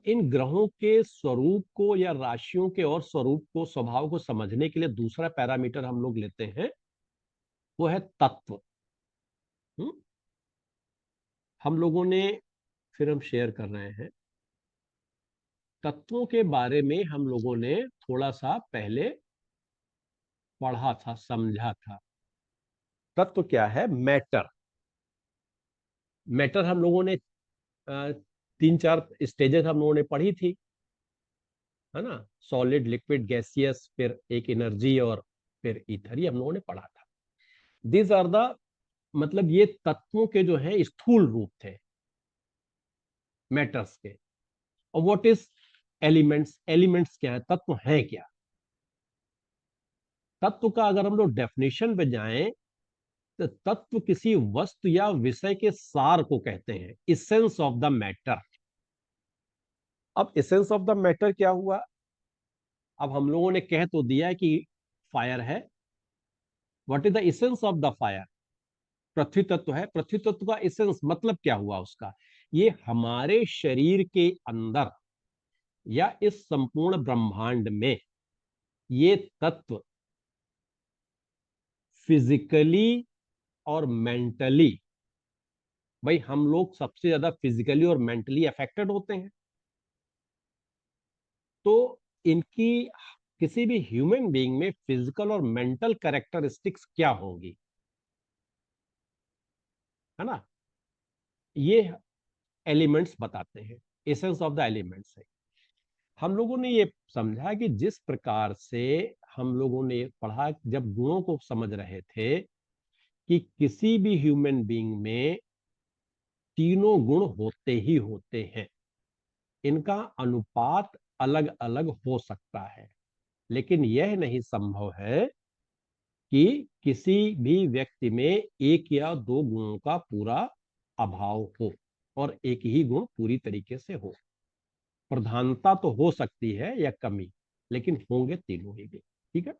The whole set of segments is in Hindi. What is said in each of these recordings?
अब इन ग्रहों के स्वरूप को या राशियों के और स्वरूप को, स्वभाव को समझने के लिए दूसरा पैरामीटर हम लोग लेते हैं, वो है तत्व। हम्म? हम लोगों ने, फिर हम शेयर कर रहे हैं, तत्वों के बारे में हम लोगों ने थोड़ा सा पहले पढ़ा था, समझा था। तत्व क्या है? मैटर। मैटर हम लोगों ने तीन चार स्टेजेस हम लोगों ने पढ़ी थी, है ना? सॉलिड, लिक्विड, गैसियस, फिर एक एनर्जी, और फिर ईथर। ये हम लोगों ने पढ़ा था। दीज आर द, मतलब ये तत्वों के जो है स्थूल रूप थे, मैटर्स के। और व्हाट इज एलिमेंट्स? एलिमेंट्स क्या है? तत्व है क्या? तत्व का अगर हम लोग डेफिनेशन पे जाएं, तो तत्व किसी वस्तु या विषय के सार को कहते हैं, इसेंस ऑफ द मैटर। अब इसेंस ऑफ द मैटर क्या हुआ? अब हम लोगों ने कह तो दिया है कि फायर है। What is the essence of the fire? पृथ्वी तत्व है। पृथ्वी तत्व का इसेंस मतलब क्या हुआ उसका? ये हमारे शरीर के अंदर या इस संपूर्ण ब्रह्मांड में ये तत्व फिजिकली और मेंटली, भाई हम लोग सबसे ज्यादा फिजिकली और मेंटली अफेक्टेड होते हैं, तो इनकी किसी भी ह्यूमन बीइंग में फिजिकल और मेंटल कैरेक्टरिस्टिक्स क्या होगी, है ना? ये एलिमेंट्स बताते हैं, एसेंस ऑफ द एलिमेंट्स है। हम लोगों ने ये समझा कि जिस प्रकार से हम लोगों ने पढ़ा, जब गुणों को समझ रहे थे, कि किसी भी ह्यूमन बीइंग में तीनों गुण होते ही होते हैं। इनका अनुपात अलग अलग हो सकता है, लेकिन यह नहीं संभव है कि किसी भी व्यक्ति में एक या दो गुणों का पूरा अभाव हो और एक ही गुण पूरी तरीके से हो। प्रधानता तो हो सकती है या कमी, लेकिन होंगे तीनों ही भी। ठीक है?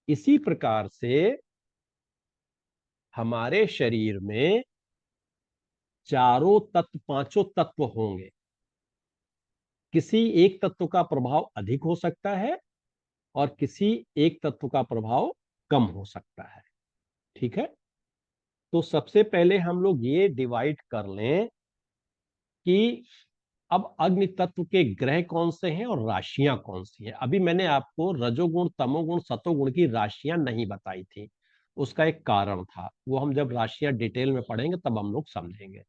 इसी प्रकार से हमारे शरीर में चारों तत्व, पांचों तत्व होंगे। किसी एक तत्व का प्रभाव अधिक हो सकता है और किसी एक तत्व का प्रभाव कम हो सकता है। ठीक है? तो सबसे पहले हम लोग ये डिवाइड कर लें कि अब अग्नि तत्व के ग्रह कौन से हैं और राशियां कौन सी हैं। अभी मैंने आपको रजोगुण, तमोगुण, सतोगुण की राशियां नहीं बताई थी। उसका एक कारण था, वो हम जब राशियां डिटेल में पढ़ेंगे तब हम लोग समझेंगे।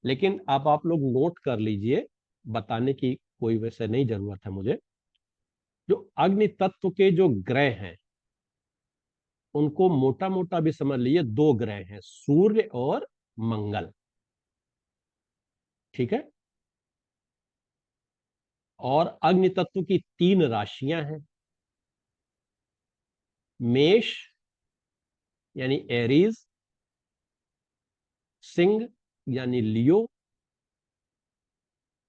लेकिन अब आप लोग नोट कर लीजिए, बताने की कोई वैसे नहीं जरूरत है मुझे। जो अग्नि तत्व के जो ग्रह हैं, उनको मोटा मोटा भी समझ लीजिए, दो ग्रह हैं, सूर्य और मंगल। ठीक है? और अग्नि तत्व की तीन राशियां हैं, मेष यानी एरीज, सिंह यानी लियो,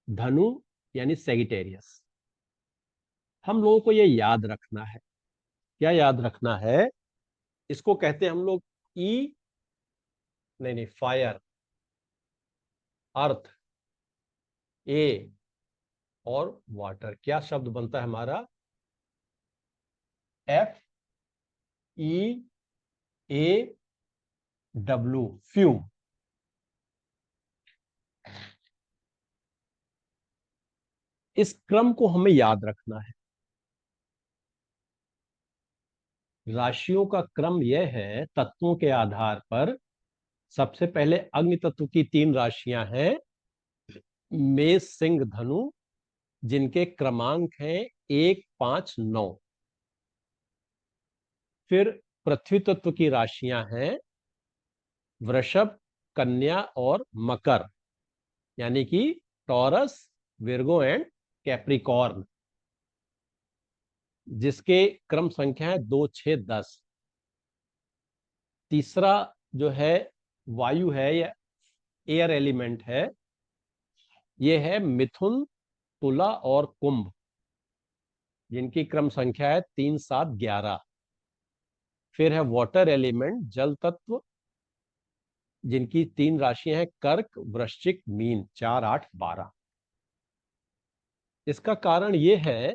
धनु यानी सेगिटेरियस। हम लोगों को यह याद रखना है। क्या याद रखना है? इसको कहते हैं हम लोग ई, नहीं नहीं, फायर, अर्थ, ए और वाटर। क्या शब्द बनता है हमारा? F E A W, few. इस क्रम को हमें याद रखना है। राशियों का क्रम यह है, तत्वों के आधार पर। सबसे पहले अग्नि तत्व की तीन राशियां हैं, मेष, सिंह, धनु, जिनके क्रमांक हैं 1, 5, 9। फिर पृथ्वी तत्व की राशियां हैं वृषभ, कन्या और मकर, यानी कि टॉरस, विर्गो एंड कैप्रिकॉर्न, जिसके क्रम संख्या है 2, 6, 10। तीसरा जो है वायु है या एयर एलिमेंट है, यह है मिथुन, तुला और कुंभ, जिनकी क्रम संख्या है 3, 7, 11। फिर है वाटर एलिमेंट, जल तत्व, जिनकी तीन राशियां हैं कर्क, वृश्चिक, मीन, 4, 8, 12। इसका कारण ये है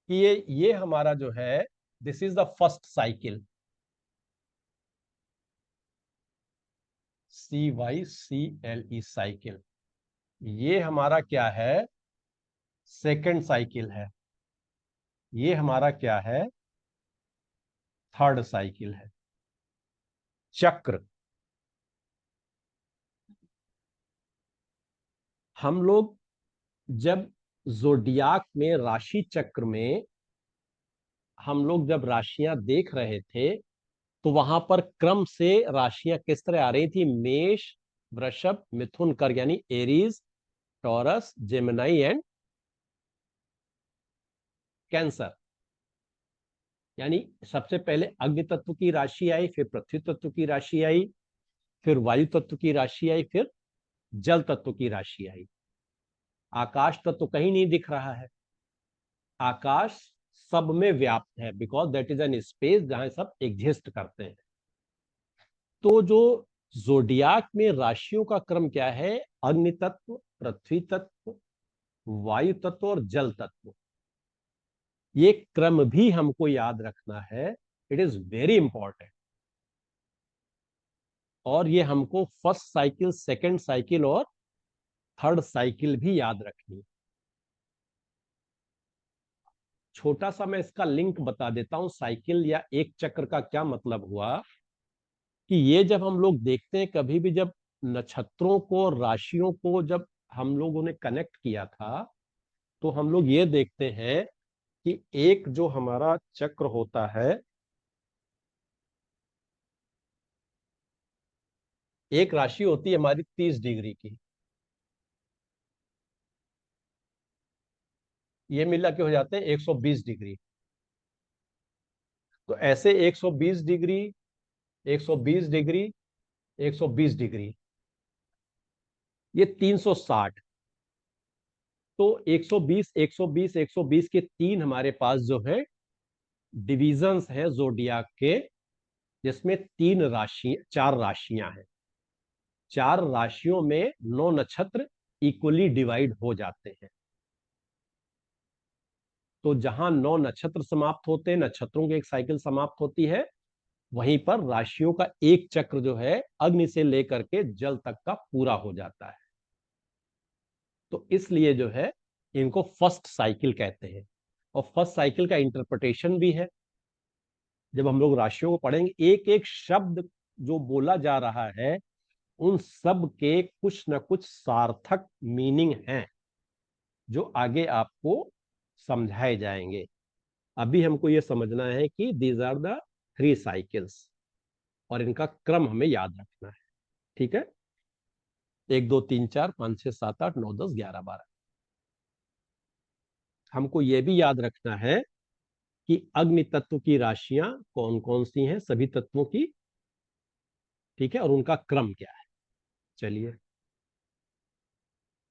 कि ये हमारा जो है, this is the first cycle, CYCLE cycle. ये हमारा क्या है, सेकंड साइकिल है। ये हमारा क्या है, थर्ड साइकिल है। चक्र, हम लोग जब जोडियाक में राशि चक्र में हम लोग जब राशियां देख रहे थे, तो वहां पर क्रम से राशियां किस तरह आ रही थी, मेष, वृषभ, मिथुन, कर्क, यानी Aries, taurus, Gemini and cancer. यानी सबसे पहले अग्नि तत्व की राशि आई, फिर पृथ्वी तत्व की राशि आई, फिर वायु तत्व की राशि आई, फिर जल तत्व की राशि आई। आकाश तत्व कहीं नहीं दिख रहा है। आकाश सब में व्याप्त है, because that is an space जहां सब एग्जिस्ट करते हैं। तो जो जोडियाक में राशियों का क्रम क्या है, अग्नि तत्व, पृथ्वी तत्व, वायु तत्व और जल तत्व, ये क्रम भी हमको याद रखना है। It is very important. और ये हमको फर्स्ट साइकिल, सेकंड साइकिल और थर्ड साइकिल भी याद रखनी। छोटा सा मैं इसका लिंक बता देता हूं, साइकिल या एक चक्र का क्या मतलब हुआ कि ये जब हम लोग देखते हैं, कभी भी जब नक्षत्रों को, राशियों को जब हम लोगों ने कनेक्ट किया था, तो हम लोग ये देखते हैं कि एक जो हमारा चक्र होता है, एक राशि होती है हमारी 30 डिग्री की, ये मिला के हो जाते हैं 120 डिग्री। तो ऐसे 120 डिग्री, 120 डिग्री, 120 डिग्री, ये 360। तो 120, 120, 120 के तीन हमारे पास जो है डिविजन्स हैं जोडियाक के, जिसमें तीन राशि, चार राशियां हैं। चार राशियों में नौ नक्षत्र इक्वली डिवाइड हो जाते हैं। तो जहां नौ नक्षत्र समाप्त होते हैं, नक्षत्रों की एक साइकिल समाप्त होती है, वहीं पर राशियों का एक चक्र जो है अग्नि से लेकर के जल तक का पूरा हो जाता है। तो इसलिए जो है इनको फर्स्ट साइकिल कहते हैं। और फर्स्ट साइकिल का इंटरप्रिटेशन भी है। जब हम लोग राशियों को पढ़ेंगे, एक एक शब्द जो बोला जा रहा है, उन सब के कुछ ना कुछ सार्थक मीनिंग हैं, जो आगे आपको समझाए जाएंगे। अभी हमको यह समझना है कि these are the three cycles, और इनका क्रम हमें याद रखना है। ठीक है, 1 2 3 4 5 6 7 8 9 10 11 12। हमको यह भी याद रखना है कि अग्नि तत्व की राशियां कौन कौन सी हैं, सभी तत्वों की। ठीक है, और उनका क्रम क्या है। चलिए,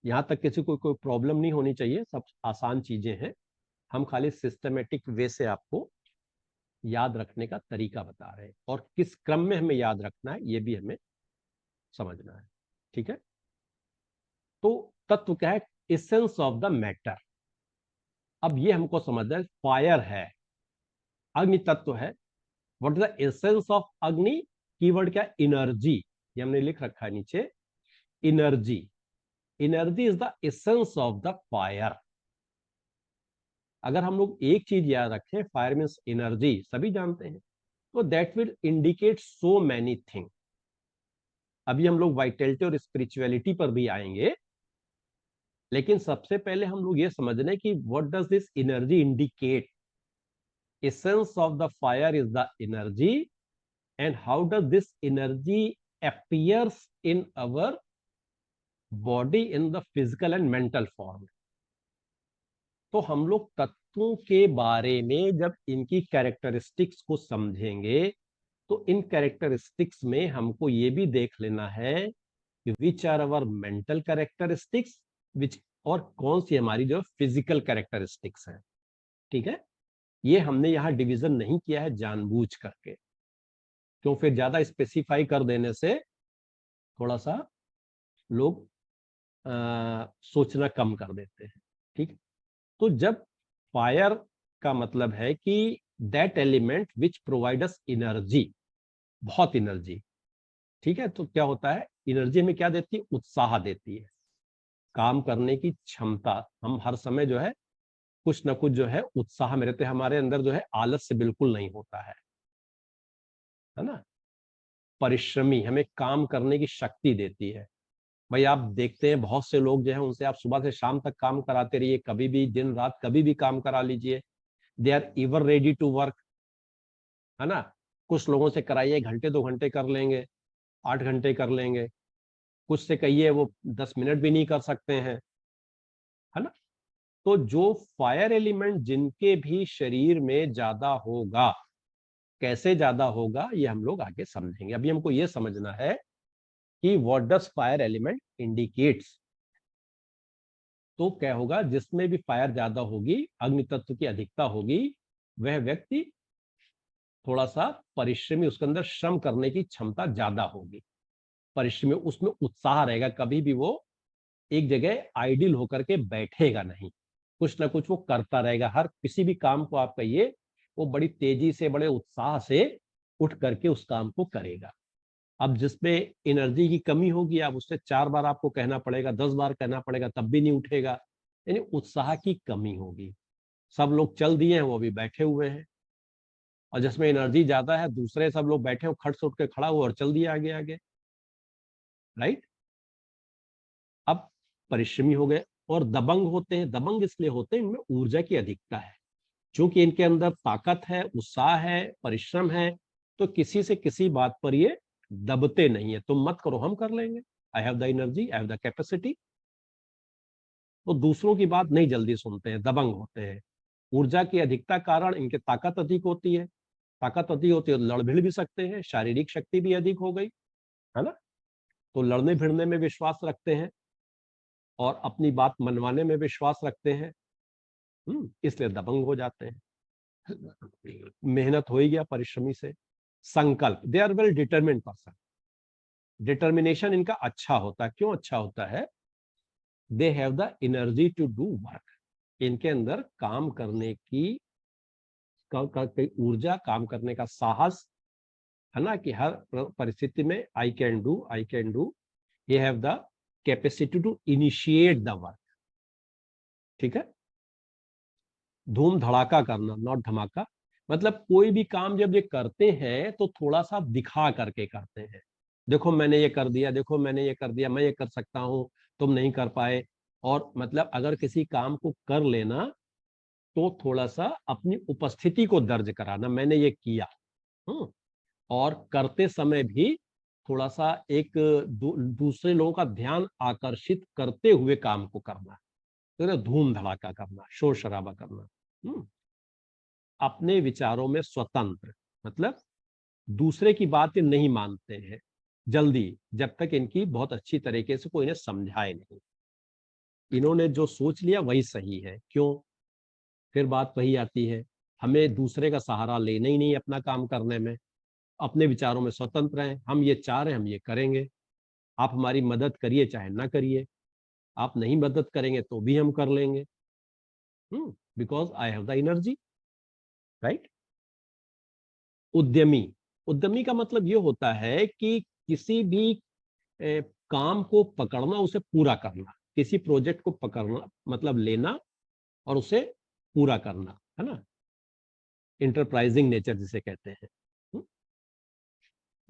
यहां तक किसी को कोई प्रॉब्लम नहीं होनी चाहिए, सब आसान चीजें हैं। हम खाली सिस्टमेटिक वे से आपको याद रखने का तरीका बता रहे हैं, और किस क्रम में हमें याद रखना है ये भी हमें समझना है। ठीक है, तो तत्व क्या है, एसेंस ऑफ द मैटर। अब ये हमको समझना है, फायर है, अग्नि तत्व है। What is the essence of अग्नि, कीवर्ड क्या, एनर्जी। ये हमने लिख रखा है नीचे, energy. Energy is the essence of the fire. अगर हम लोग एक चीज याद रखें, फायर मीन्स एनर्जी, सभी जानते हैं, तो that will indicate so many thing. अभी हम लोग वाइटलिटी और स्पिरिचुअलिटी पर भी आएंगे, लेकिन सबसे पहले हम लोग ये समझने कि what does this energy indicate. Essence of the fire is the energy, and how does this energy appears in our body in the physical and mental form। तो हम लोग तत्वों के बारे में जब इनकी कैरेक्टरिस्टिक्स को समझेंगे, तो इन कैरेक्टरिस्टिक्स में हमको ये भी देख लेना है कि which are our mental characteristics, which, और कौन सी हमारी जो फिजिकल कैरेक्टरिस्टिक्स है। ठीक है, ये हमने यहाँ डिवीजन नहीं किया है जानबूझ करके, क्यों, फिर ज्यादा स्पेसिफाई कर देने से थोड़ा सा लोग सोचना कम कर देते हैं। ठीक। तो जब फायर का मतलब है कि that element which provide us energy, बहुत एनर्जी, ठीक है। तो क्या होता है, एनर्जी में क्या देती है, उत्साह देती है, काम करने की क्षमता। हम हर समय जो है कुछ ना कुछ जो है उत्साह में रहते हैं, हमारे अंदर जो है आलस से बिल्कुल नहीं होता है ना। परिश्रमी, हमें काम करने की शक्ति देती है। भाई आप देखते हैं बहुत से लोग जो है उनसे आप सुबह से शाम तक काम कराते रहिए, कभी भी दिन रात कभी भी काम करा लीजिए, they are ever ready to work, है ना। कुछ लोगों से कराइए घंटे 2 घंटे कर लेंगे, 8 घंटे कर लेंगे, कुछ से कहिए वो 10 मिनट भी नहीं कर सकते हैं, है ना। तो जो फायर एलिमेंट जिनके भी शरीर में ज्यादा होगा, कैसे ज्यादा होगा ये हम लोग आगे समझेंगे। अभी हमको ये समझना है कि what does fire element indicates. तो क्या होगा, जिसमें भी फायर ज्यादा होगी, अग्नि तत्व की अधिकता होगी, वह व्यक्ति थोड़ा सा परिश्रमी, उसके अंदर श्रम करने की क्षमता ज्यादा होगी, परिश्रमी, उसमें उत्साह रहेगा, कभी भी वो एक जगह आइडिल होकर के बैठेगा नहीं, कुछ ना कुछ वो करता रहेगा। हर किसी भी काम को आप कहिए, वो बड़ी तेजी से, बड़े उत्साह से उठ करके उस काम को करेगा। अब जिसमें एनर्जी की कमी होगी, अब उससे 4 बार आपको कहना पड़ेगा, 10 बार कहना पड़ेगा, तब भी नहीं उठेगा, यानी उत्साह की कमी होगी। सब लोग चल दिए हैं, वो अभी बैठे हुए हैं। और जिसमें एनर्जी ज्यादा है, दूसरे सब लोग बैठे हो, खट से उठ के खड़ा हुआ और चल दिया आगे आगे, राइट। अब परिश्रमी हो गए। और दबंग होते हैं, दबंग इसलिए होते हैं इनमें ऊर्जा की अधिकता है, क्योंकि इनके अंदर ताकत है, उत्साह है, परिश्रम है, तो किसी से किसी बात पर ये दबते नहीं है। तुम मत करो, हम कर लेंगे, I have the energy, I have the capacity. तो दूसरों की बात नहीं जल्दी सुनते हैं, दबंग होते हैं। ऊर्जा की अधिकता कारण इनके ताकत अधिक होती है, ताकत अधिक होती है, लड़ भिड़ भी सकते हैं, शारीरिक शक्ति भी अधिक हो गई, है ना। तो लड़ने भिड़ने में विश्वास रखते हैं और अपनी बात मनवाने में विश्वास रखते हैं, इसलिए दबंग हो जाते हैं। मेहनत हो ही गया परिश्रमी से। संकल्प, they are well determined person, determination इनका अच्छा होता है। क्यों अच्छा होता है, they have the energy to do work, इनके अंदर काम करने की ऊर्जा, काम करने का साहस, है ना, कि हर परिस्थिति में I can do, I can do. ये have the capacity to initiate the work, ठीक है। धूम धड़ाका करना, नॉट धमाका। मतलब कोई भी काम जब ये करते हैं तो थोड़ा सा दिखा करके करते हैं, देखो मैंने ये कर दिया, देखो मैंने ये कर दिया, मैं ये कर सकता हूं, तुम नहीं कर पाए। और मतलब अगर किसी काम को कर लेना तो थोड़ा सा अपनी उपस्थिति को दर्ज कराना, मैंने ये किया। हम्म और करते समय भी थोड़ा सा एक दूसरे लोगों का ध्यान आकर्षित करते हुए काम को करना, तो धूम धड़ाका करना, शोर शराबा करना। अपने विचारों में स्वतंत्र, मतलब दूसरे की बात नहीं मानते हैं जल्दी, जब तक इनकी बहुत अच्छी तरीके से कोई इन्हें समझाए नहीं। इन्होंने जो सोच लिया वही सही है। क्यों, फिर बात वही आती है, हमें दूसरे का सहारा लेना ही नहीं अपना काम करने में, अपने विचारों में स्वतंत्र हैं, हम ये चाह रहे हैं हम ये करेंगे, आप हमारी मदद करिए चाहे ना करिए, आप नहीं मदद करेंगे तो भी हम कर लेंगे, because I have the energy, right. उद्यमी, उद्यमी का मतलब ये होता है कि किसी भी काम को पकड़ना, उसे पूरा करना, किसी प्रोजेक्ट को पकड़ना मतलब लेना और उसे पूरा करना, है ना। इंटरप्राइजिंग नेचर जिसे कहते हैं,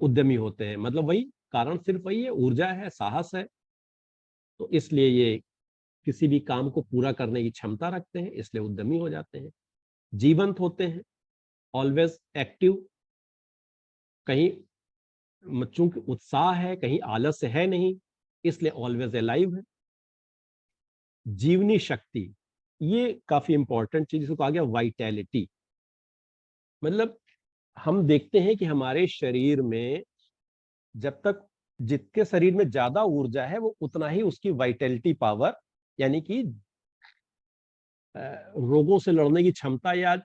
उद्यमी होते हैं। मतलब वही कारण, सिर्फ वही है, ऊर्जा है, साहस है, तो इसलिए ये किसी भी काम को पूरा करने की क्षमता रखते हैं, इसलिए उद्यमी हो जाते हैं। जीवंत होते हैं, ऑलवेज एक्टिव, कहीं चूंकि उत्साह है, कहीं आलस्य है नहीं, इसलिए ऑलवेज अलाइव है। जीवनी शक्ति, ये काफी इंपॉर्टेंट चीज, इसको कहा गया वाइटैलिटी। मतलब हम देखते हैं कि हमारे शरीर में जब तक, जितके शरीर में ज्यादा ऊर्जा है वो उतना ही उसकी वाइटैलिटी पावर, यानी कि रोगों से लड़ने की क्षमता, या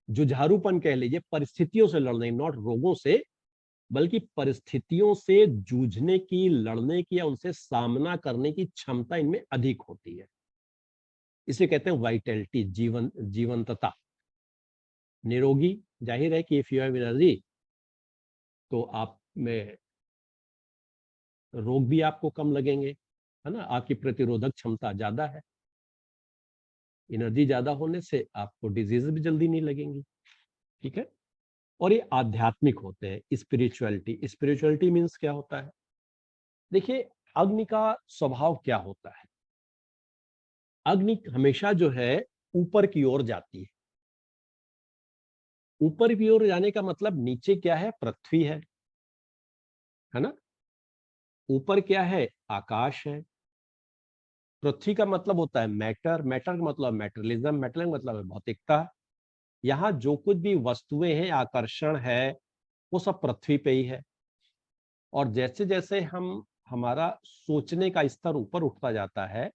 जुझारूपन कह लीजिए, परिस्थितियों से लड़ने, नॉट रोगों से, बल्कि परिस्थितियों से जूझने की, लड़ने की, या उनसे सामना करने की क्षमता इनमें अधिक होती है। इसे कहते हैं वाइटलिटी, जीवंतता। निरोगी, जाहिर है कि इफ यू हैव एनर्जी तो आप में रोग भी आपको कम लगेंगे, है ना, आपकी प्रतिरोधक क्षमता ज्यादा है। एनर्जी ज्यादा होने से आपको डिजीज भी जल्दी नहीं लगेंगी, ठीक है। और ये आध्यात्मिक होते हैं, स्पिरिचुअलिटी। स्पिरिचुअलिटी मीन्स क्या होता है? देखिए, अग्नि का स्वभाव क्या होता है? अग्नि हमेशा जो है ऊपर की ओर जाती है। ऊपर की ओर जाने का मतलब नीचे क्या है? पृथ्वी है ना। ऊपर क्या है? आकाश है। पृथ्वी का मतलब होता है मैटर, मैटर का मतलब मैटरलिज्म, मैटर का मतलब है भौतिकता। यहाँ जो कुछ भी वस्तुएं हैं, आकर्षण है, वो सब पृथ्वी पे ही है। और जैसे जैसे हम हमारा सोचने का स्तर ऊपर उठता जाता है,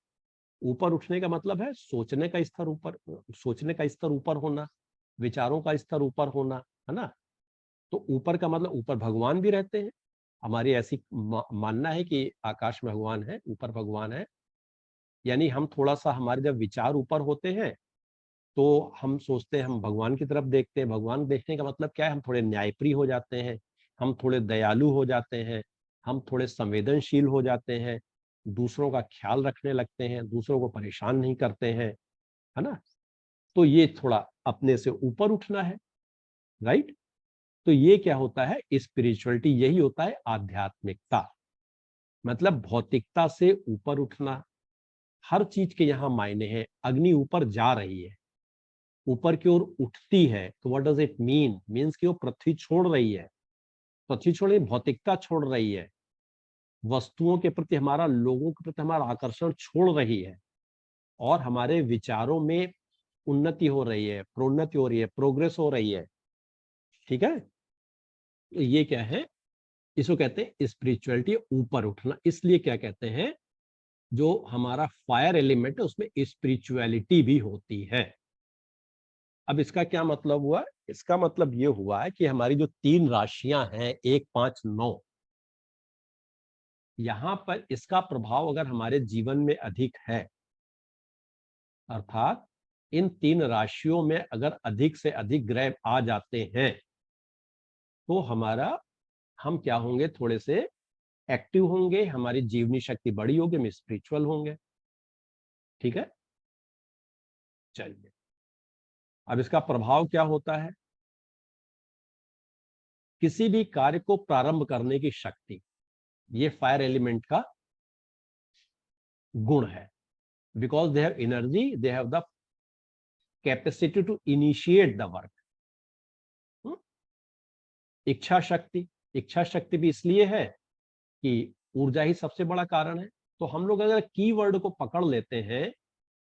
ऊपर उठने का मतलब है सोचने का स्तर ऊपर, सोचने का स्तर ऊपर होना, विचारों का स्तर ऊपर होना, है ना। तो ऊपर का मतलब ऊपर भगवान भी रहते हैं। हमारी ऐसी मानना है कि आकाश में भगवान है, ऊपर भगवान है। यानी हम थोड़ा सा, हमारे जब विचार ऊपर होते हैं तो हम सोचते हैं, हम भगवान की तरफ देखते हैं। भगवान देखने का मतलब क्या है? हम थोड़े न्यायप्रिय हो जाते हैं, हम थोड़े दयालु हो जाते हैं, हम थोड़े संवेदनशील हो जाते हैं, दूसरों का ख्याल रखने लगते हैं, दूसरों को परेशान नहीं करते हैं, है ना। तो ये थोड़ा अपने से ऊपर उठना है, राइट। तो ये क्या होता है? स्पिरिचुअलिटी यही होता है, आध्यात्मिकता। मतलब भौतिकता से ऊपर उठना। हर चीज के यहाँ मायने हैं। अग्नि ऊपर जा रही है, ऊपर की ओर उठती है, तो what does it mean? Means कि वो पृथ्वी छोड़ रही है, पृथ्वी छोड़ रही, भौतिकता छोड़ रही है, वस्तुओं के प्रति हमारा, लोगों के प्रति हमारा आकर्षण छोड़ रही है, और हमारे विचारों में उन्नति हो रही है, प्रोन्नति हो रही है, प्रोग्रेस हो रही है, ठीक है। तो ये क्या है? इसको कहते हैं स्पिरिचुअलिटी, ऊपर उठना। इसलिए क्या कहते हैं, जो हमारा फायर एलिमेंट है उसमें स्पिरिचुअलिटी भी होती है। अब इसका क्या मतलब हुआ? इसका मतलब ये हुआ है कि हमारी जो 3 राशियां हैं, 1, 5, 9, यहां पर इसका प्रभाव अगर हमारे जीवन में अधिक है, अर्थात इन 3 राशियों में अगर अधिक से अधिक ग्रह आ जाते हैं, तो हम क्या होंगे? थोड़े से एक्टिव होंगे, हमारी जीवनी शक्ति बड़ी होगी, हम स्पिरिचुअल होंगे, ठीक है। चलिए, अब इसका प्रभाव क्या होता है? किसी भी कार्य को प्रारंभ करने की शक्ति, ये फायर एलिमेंट का गुण है। Because they have energy, they have the capacity to initiate the work. इच्छा शक्ति, इच्छा शक्ति भी इसलिए है कि ऊर्जा ही सबसे बड़ा कारण है। तो हम लोग अगर कीवर्ड को पकड़ लेते हैं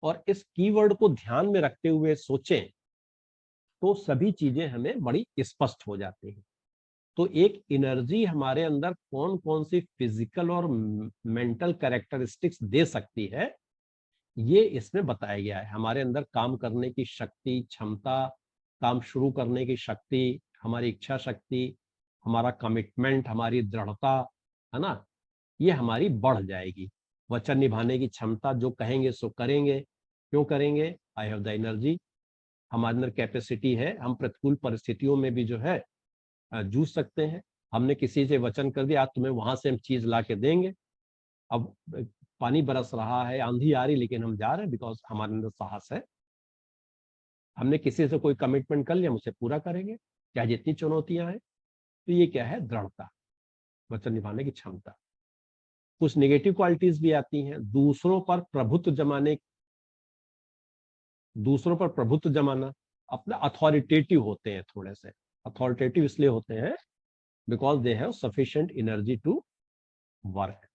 और इस कीवर्ड को ध्यान में रखते हुए सोचें, तो सभी चीजें हमें बड़ी स्पष्ट हो जाती हैं। तो एक एनर्जी हमारे अंदर कौन कौन सी फिजिकल और मेंटल कैरेक्टरिस्टिक्स दे सकती है, ये इसमें बताया गया है। हमारे अंदर काम करने की शक्ति, क्षमता, काम शुरू करने की शक्ति, हमारी इच्छा शक्ति, हमारा कमिटमेंट, हमारी दृढ़ता, है ना, ये हमारी बढ़ जाएगी। वचन निभाने की क्षमता, जो कहेंगे सो करेंगे। क्यों करेंगे? आई हैव द एनर्जी, हमारे अंदर कैपेसिटी है। हम प्रतिकूल परिस्थितियों में भी जो है जूझ सकते हैं। हमने किसी से वचन कर दिया, आज तुम्हें वहां से हम चीज ला के देंगे। अब पानी बरस रहा है, आंधी आ रही, लेकिन हम जा रहे हैं, बिकॉज हमारे अंदर साहस है। हमने किसी से कोई कमिटमेंट कर लिया, हम उसे पूरा करेंगे, चाहे जितनी चुनौतियां हैं। तो ये क्या है? दृढ़ता, वचन निभाने की क्षमता। कुछ नेगेटिव क्वालिटीज भी आती हैं। दूसरों पर प्रभुत्व जमाना, अपना अथॉरिटेटिव होते हैं थोड़े से। अथॉरिटेटिव इसलिए होते हैं because they have sufficient energy to work,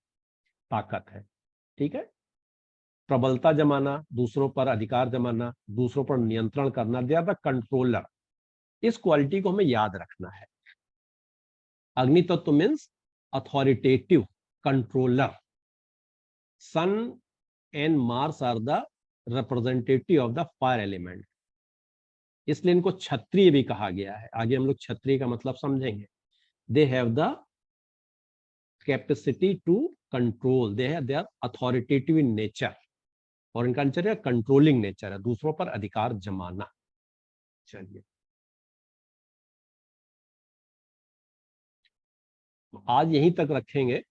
ताकत है, ठीक है। प्रबलता जमाना, दूसरों पर अधिकार जमाना, दूसरों पर नियंत्रण करना, दे आर द कंट्रोलर। इस क्वालिटी को हमें याद रखना है। अग्नि तत्व means authoritative, controller. Sun and Mars are the representative of the fire element, इसलिए इनको क्षत्रिय भी कहा गया है। आगे हम लोग क्षत्रिय का मतलब समझेंगे। They have the capacity to control, they are authoritative in nature. और इनका नेचर है कंट्रोलिंग नेचर है, दूसरों पर अधिकार जमाना। चलिए, आज यहीं तक रखेंगे।